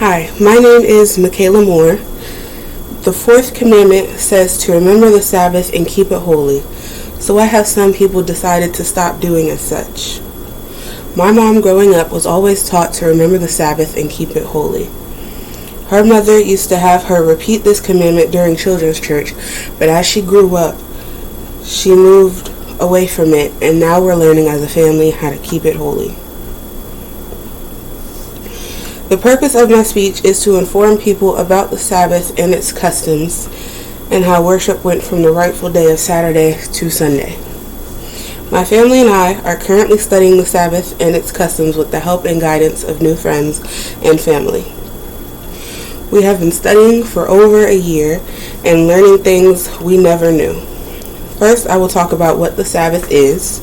Hi, my name is Mikayla Moore. The fourth commandment says to remember the Sabbath and keep it holy. So why have some people decided to stop doing as such? My mom growing up was always taught to remember the Sabbath and keep it holy. Her mother used to have her repeat this commandment during children's church, but as she grew up, she moved away from it, and now we're learning as a family how to keep it holy. The purpose of my speech is to inform people about the Sabbath and its customs, and how worship went from the rightful day of Saturday to Sunday. My family and I are currently studying the Sabbath and its customs with the help and guidance of new friends and family. We have been studying for over a year and learning things we never knew. First, I will talk about what the Sabbath is.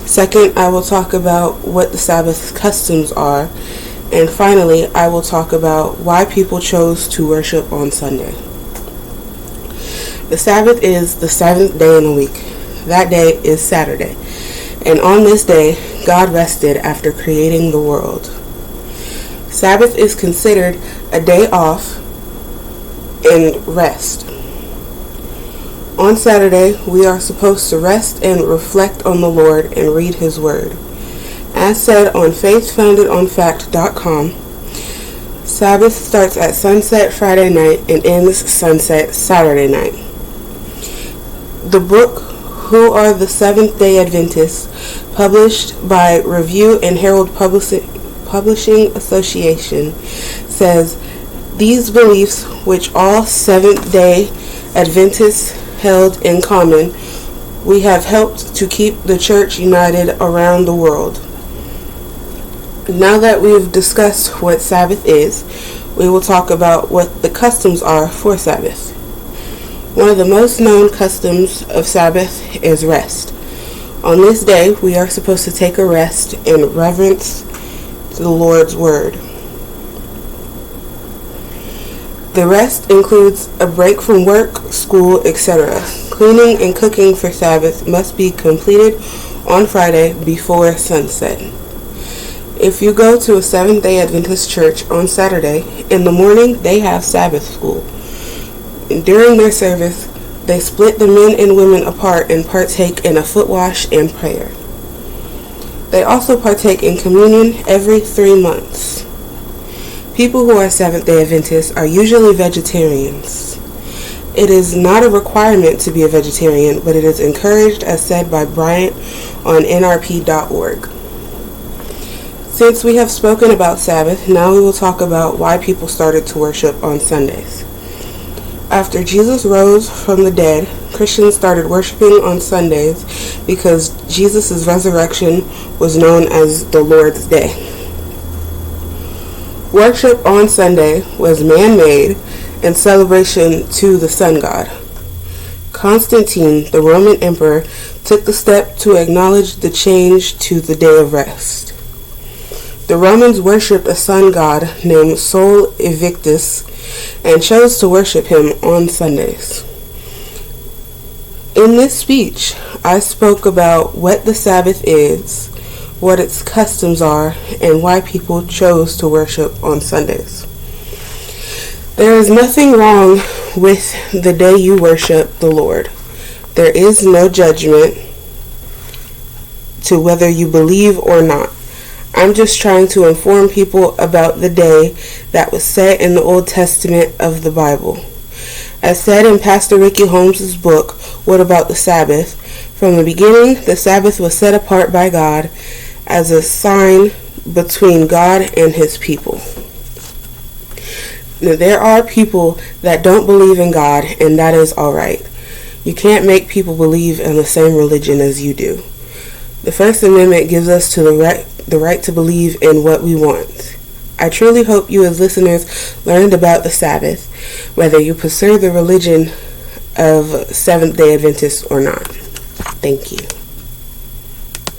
Second, I will talk about what the Sabbath's customs are. And finally, I will talk about why people chose to worship on Sunday. The Sabbath is the seventh day in the week. That day is Saturday. And on this day, God rested after creating the world. Sabbath is considered a day off and rest. On Saturday, we are supposed to rest and reflect on the Lord and read His Word. As said on faithfoundedonfact.com, Sabbath starts at sunset Friday night and ends sunset Saturday night. The book, Who Are the Seventh-day Adventists, published by Review and Herald Publishing Association, says, these beliefs, which all Seventh-day Adventists held in common, we have helped to keep the church united around the world. Now that we've discussed what Sabbath is, we will talk about what the customs are for Sabbath. One of the most known customs of Sabbath is rest. On this day, we are supposed to take a rest in reverence to the Lord's Word. The rest includes a break from work, school, etc. Cleaning and cooking for Sabbath must be completed on Friday before sunset. If you go to a Seventh-day Adventist church on Saturday, in the morning they have Sabbath school. And during their service, they split the men and women apart and partake in a foot wash and prayer. They also partake in communion every 3 months. People who are Seventh-day Adventists are usually vegetarians. It is not a requirement to be a vegetarian, but it is encouraged, as said by Bryant on nrp.org. Since we have spoken about Sabbath, now we will talk about why people started to worship on Sundays. After Jesus rose from the dead, Christians started worshiping on Sundays because Jesus' resurrection was known as the Lord's Day. Worship on Sunday was man-made in celebration to the sun god. Constantine, the Roman emperor, took the step to acknowledge the change to the day of rest. The Romans worshipped a sun god named Sol Invictus and chose to worship him on Sundays. In this speech, I spoke about what the Sabbath is, what its customs are, and why people chose to worship on Sundays. There is nothing wrong with the day you worship the Lord. There is no judgment to whether you believe or not. I'm just trying to inform people about the day that was set in the Old Testament of the Bible. As said in Pastor Ricky Holmes' book, What About the Sabbath? From the beginning, the Sabbath was set apart by God as a sign between God and His people. Now, there are people that don't believe in God, and that is alright. You can't make people believe in the same religion as you do. The First Amendment gives us the right to believe in what we want. I truly hope you as listeners learned about the Sabbath, whether you pursue the religion of Seventh-day Adventists or not. Thank you.